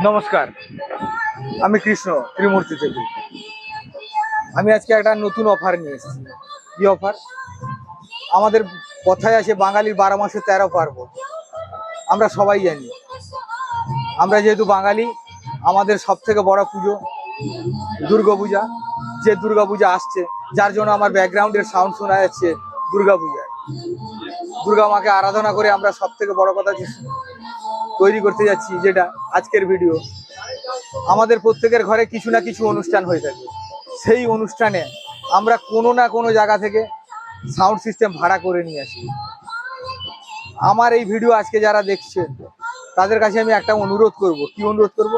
নমস্কার, আমি কৃষ্ণ ত্রিমূর্তি থেকে। আমি আজকে একটা নতুন অফার নিয়ে এসেছি। কি অফার? আমাদের কথায় আছে বাঙালির 12 মাসে 13 পার্বণ। আমরা সবাই জানি, আমরা যেহেতু বাঙালি, আমাদের সব থেকে বড় পুজো দুর্গাপূজা। যে দুর্গাপূজা আসছে, যার জন্য আমার ব্যাকগ্রাউন্ডের সাউন্ড শোনা যাচ্ছে দুর্গাপূজায়। দুর্গা মাকে আরাধনা করে আমরা সব থেকে বড় কথা তৈরি করতে যাচ্ছি, যেটা আজকের ভিডিও। আমাদের প্রত্যেকের ঘরে কিছু না কিছু অনুষ্ঠান হয়ে থাকে। সেই অনুষ্ঠানে আমরা কোনো না কোনো জায়গা থেকে সাউন্ড সিস্টেম ভাড়া করে নিয়ে আসি। আমার এই ভিডিও আজকে যারা দেখছেন, তাদের কাছে আমি একটা অনুরোধ করব। কি অনুরোধ করব?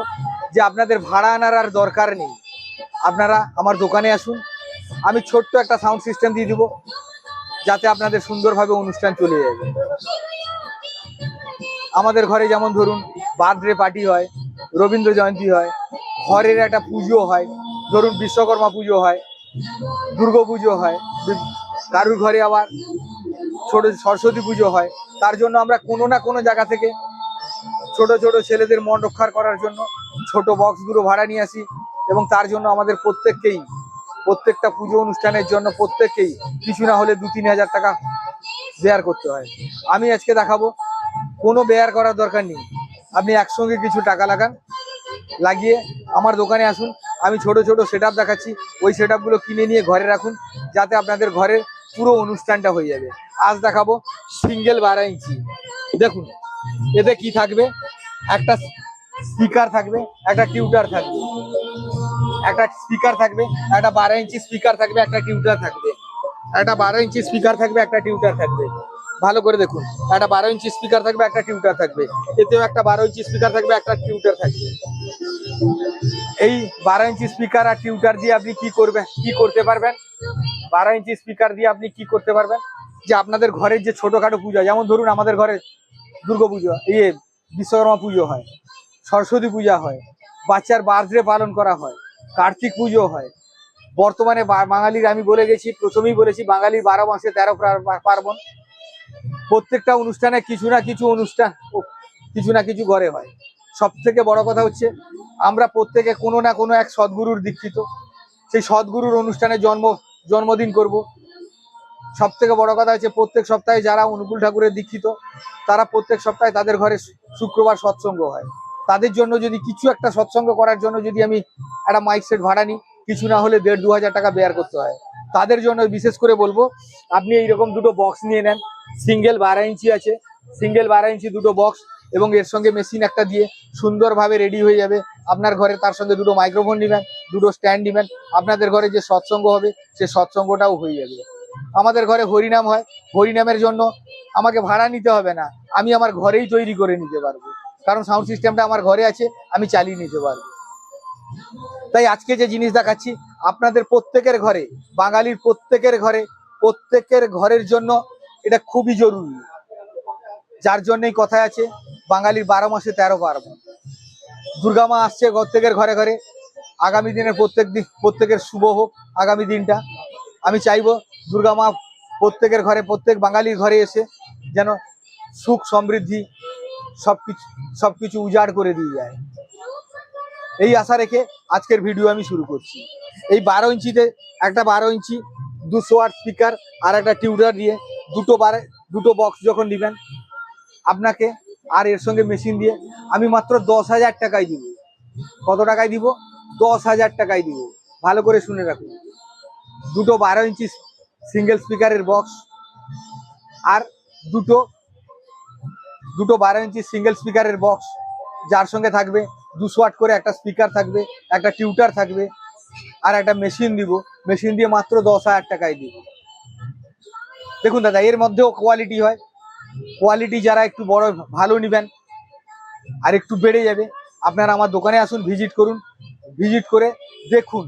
যে আপনাদের ভাড়া আনার আর দরকার নেই, আপনারা আমার দোকানে আসুন। আমি ছোট্ট একটা সাউন্ড সিস্টেম দিয়ে দিব, যাতে আপনাদের সুন্দরভাবে অনুষ্ঠান চলে যাবে। আমাদের ঘরে যেমন ধরুন বার্থডে পার্টি হয়, রবীন্দ্র জয়ন্তী হয়, ঘরের একটা পুজো হয়, ধরুন বিশ্বকর্মা পুজো হয়, দুর্গা পুজো হয়, কারুর ঘরে আবার ছোট সরস্বতী পুজো হয়। তার জন্য আমরা কোনো না কোনো জায়গা থেকে ছোট ছোট ছেলেদের মন রক্ষা করার জন্য ছোট বক্সগুলো ভাড়া নিয়ে আসি। এবং তার জন্য আমাদের প্রত্যেকটা পুজো অনুষ্ঠানের জন্য প্রত্যেককেই কিছু না হলে 2-3 হাজার টাকা বেয়ার করতে হয়। আমি আজকে দেখাবো, কোনো বেয়ার করার দরকার নেই। আপনি একসঙ্গে কিছু টাকা লাগিয়ে আমার দোকানে আসুন। আমি ছোট ছোট সেটআপ দেখাচ্ছি, ওই সেটআপগুলো কিনে নিয়ে ঘরে রাখুন, যাতে আপনাদের ঘরের পুরো অনুষ্ঠানটা হয়ে যাবে। আজ দেখাবো সিঙ্গেল 12 ইঞ্চি। দেখুন এতে কি থাকবে, একটা স্পিকার থাকবে, একটা টিউটার থাকবে, একটা স্পিকার থাকবে, একটা 12 ইঞ্চি স্পিকার থাকবে, একটা টিউটার থাকবে, একটা 12 ইঞ্চি স্পিকার থাকবে, একটা টিউটার থাকবে। ভালো করে দেখুন, একটা 12 ইঞ্চি স্পিকার থাকবে, একটা টিউটার থাকবে। এতেও একটা 12 ইঞ্চি স্পিকার থাকবে, একটা টিউটার থাকবে। এই 12 ইঞ্চি স্পিকার আর টিউটার দিয়ে আপনি কি করতে পারবেন? 12 ইঞ্চি স্পিকার দিয়ে আপনি কি করতে পারবেন? যে আপনাদের ঘরের যে ছোটখাটো পূজা, যেমন ধরুন আমাদের ঘরে দুর্গা পুজো, বিশ্বকর্মা পুজো হয়, সরস্বতী পূজা হয়, বাচ্চার বার্থডে পালন করা হয়, কার্তিক পুজো হয়। বর্তমানে বাঙালির, আমি বলে গেছি, প্রথমেই বলেছি, বাঙালির 12 মাসে 13 পার্বণ। প্রত্যেকটা অনুষ্ঠানে কিছু না কিছু ঘরে হয়। সব থেকে বড় কথা হচ্ছে, আমরা প্রত্যেকে কোনো না কোনো এক সদ্গুরুর দীক্ষিত। সেই সদ্গুরুর অনুষ্ঠানে জন্মদিন করব। সব থেকে বড় কথা হচ্ছে, প্রত্যেক সপ্তাহে যারা অনুকূল ঠাকুরের দীক্ষিত, তারা প্রত্যেক সপ্তাহে তাদের ঘরে শুক্রবার সৎসঙ্গ হয়। তাদের জন্য যদি কিছু একটা সৎসঙ্গ করার জন্য যদি আমি একটা মাইক সেট ভাড়া নিই, কিছু না হলে 1.5-2 হাজার টাকা বেয়ার করতে হয়। তাদের জন্য বিশেষ করে বলবো, আপনি এইরকম দুটো বক্স নিয়ে নেন। সিঙ্গেল 12 ইঞ্চি আছে, সিঙ্গেল 12 ইঞ্চি দুটো বক্স, এবং এর সঙ্গে মেশিন একটা দিয়ে সুন্দরভাবে রেডি হয়ে যাবে আপনার ঘরে। তার সঙ্গে দুটো মাইক্রোফোন নেবেন, দুটো স্ট্যান্ড নেবেন। আপনাদের ঘরে যে সৎসঙ্গ হবে, সে সৎসঙ্গটাও হয়ে যাবে। আমাদের ঘরে হরিনাম হয়, হরিনামের জন্য আমাকে ভাড়া নিতে হবে না, আমি আমার ঘরেই তৈরি করে নিতে পারবো, কারণ সাউন্ড সিস্টেমটা আমার ঘরে আছে, আমি চালিয়ে নিতে পারবো। তাই আজকে যে জিনিস দেখাচ্ছি, আপনাদের প্রত্যেকের ঘরে, বাঙালির প্রত্যেকের ঘরের জন্য এটা খুবই জরুরি। যার জন্যই কথায় আছে বাঙালির 12 মাসে 13 পার্বণ। দুর্গা মা আসছে প্রত্যেকের ঘরে ঘরে। আগামী দিনের প্রত্যেকের শুভ হোক আগামী দিনটা। আমি চাইবো দুর্গা মা প্রত্যেকের ঘরে, প্রত্যেক বাঙালির ঘরে এসে যেন সুখ সমৃদ্ধি সবকিছু উজাড় করে দিয়ে যায়। এই আশা রেখে আজকের ভিডিও আমি শুরু করছি। এই 12 ইঞ্চিতে একটা 12 ইঞ্চি 200 ওয়াট স্পিকার আর একটা টিউটার দিয়ে দুটো বক্স যখন নেবেন আপনাকে, আর এর সঙ্গে মেশিন দিয়ে আমি মাত্র 10,000 টাকায় দিব। কত টাকায় দিব? 10,000 টাকায় দিব। ভালো করে শুনে রাখুন। দুটো 12 ইঞ্চি সিঙ্গেল স্পিকারের বক্স আর দুটো 12 ইঞ্চি সিঙ্গেল স্পিকারের বক্স, যার সঙ্গে থাকবে 200 ওয়াট করে একটা স্পিকার থাকবে, একটা টিউটার থাকবে, আর একটা মেশিন দিব। মেশিন দিয়ে মাত্র 10,000 টাকায় দিব। দেখুন দাদা, এর মধ্যেও কোয়ালিটি হয়। কোয়ালিটি যারা একটু বড় ভালো নেবেন, আর একটু বেড়ে যাবে। আপনারা আমার দোকানে আসুন, ভিজিট করুন, ভিজিট করে দেখুন।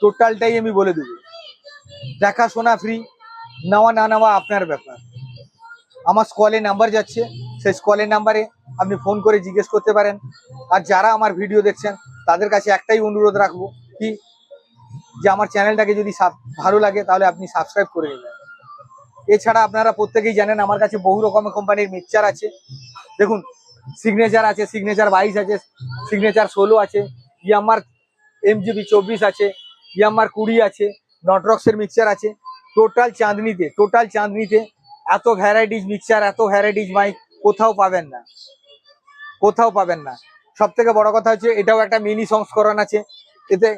টোটালটাই আমি বলে দেবো। দেখাশোনা ফ্রি, নেওয়া না নেওয়া আপনার ব্যাপার। আমার স্কলে নাম্বার যাচ্ছে, সেই স্কলের নাম্বারে আপনি ফোন করে জিজ্ঞেস করতে পারেন। আর যারা আমার ভিডিও দেখছেন, তাদের কাছে একটাই অনুরোধ রাখবো, কি, যে আমার চ্যানেলটাকে যদি ভালো লাগে তাহলে আপনি সাবস্ক্রাইব করে নেবেন। এছাড়া আপনারা প্রত্যেকেই জানেন আমার কাছে বহু রকমের কোম্পানির মিক্সচার আছে। দেখুন, সিগনেচার আছে, সিগনেচার 22 আছে, সিগনেচার 16 আছে, ইয়ামার MGB 24 আছে, ইয়ামার 20 আছে, নটরক্সের মিক্সচার আছে। টোটাল চাঁদনিতে এত ভ্যারাইটিস মিক্সচার, এত ভ্যারাইটিস মাইক কোথাও পাবেন না, কোথাও পাবেন না। সব থেকে বড় কথা হচ্ছে এটাও একটা মিনি সংস্করণ আছে। এতে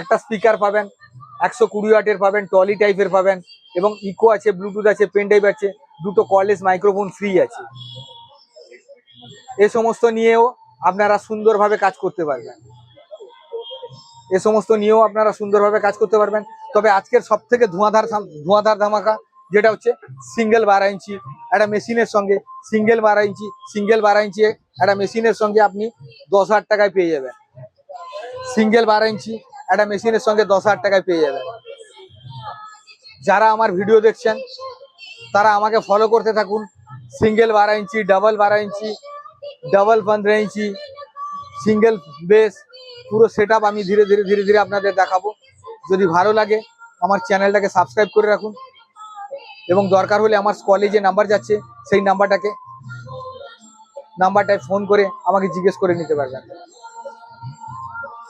একটা স্পিকার পাবেন, 120 ওয়াটের পাবেন, টলি টাইপের পাবেন, এবং ইকো আছে, ব্লুটুথ আছে, পেন ড্রাইভ আছে, দুটো কর্ডলেস মাইক্রোফোন ফ্রি আছে। এ সমস্ত নিয়েও আপনারা সুন্দরভাবে কাজ করতে পারবেন, তবে আজকের সব থেকে ধোঁয়াধার ধামাকা যেটা হচ্ছে সিঙ্গেল 12 ইঞ্চি একটা মেশিনের সঙ্গে, সিঙ্গেল 12 ইঞ্চি একটা মেশিনের সঙ্গে আপনি 10,000 টাকায় পেয়ে যাবেন। সিঙ্গেল 12 ইঞ্চি একটা মেশিনের সঙ্গে 10,000 টাকায় পেয়ে যাবেন। যারা আমার ভিডিও দেখছেন তারা আমাকে ফলো করতে থাকুন। সিঙ্গেল 12 ইঞ্চি, ডাবল 12 ইঞ্চি, ডাবল 15 ইঞ্চি, সিঙ্গেল বেস, পুরো সেট আমি ধীরে ধীরে আপনাদের দেখাবো। যদি ভালো লাগে আমার চ্যানেলটাকে সাবস্ক্রাইব করে রাখুন, এবং দরকার হলে আমার কলেজে নাম্বার যাচ্ছে, সেই নাম্বারটায় ফোন করে আমাকে জিজ্ঞেস করে নিতে পারবেন।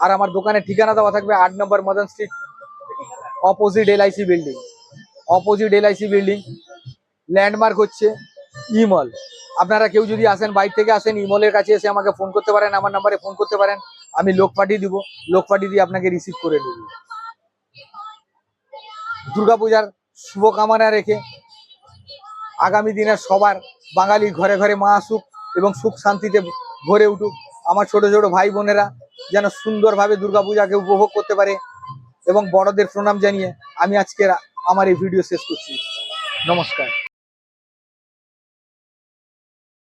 আর আমার দোকানের ঠিকানা দেওয়া থাকবে 8 নম্বর Madan street, opposite LIC building. Landmark হচ্ছে ইমল। আপনারা কেউ যদি আসেন, বাইরে থেকে আসেন, ইমলের কাছে এসে আমাকে ফোন করতে পারেন, আমার নাম্বারে ফোন করতে পারেন, আমি লোক পাঠিয়ে দিব, লোক পাঠিয়ে দিয়ে আপনাকে রিসিভ করে নেব। দুর্গাপূজার শুভকামনা রেখে আগামী দিনের সবার বাঙালির ঘরে ঘরে মা আসুক এবং সুখ শান্তিতে ভরে উঠুক। আমার ছোট ছোট ভাই বোনেরা যেন সুন্দরভাবে দুর্গাপূজাকে উপভোগ করতে পারে, এবং বড়দের প্রণাম জানিয়ে আমি আজকের আমার এই ভিডিও শেষ করছি। নমস্কার।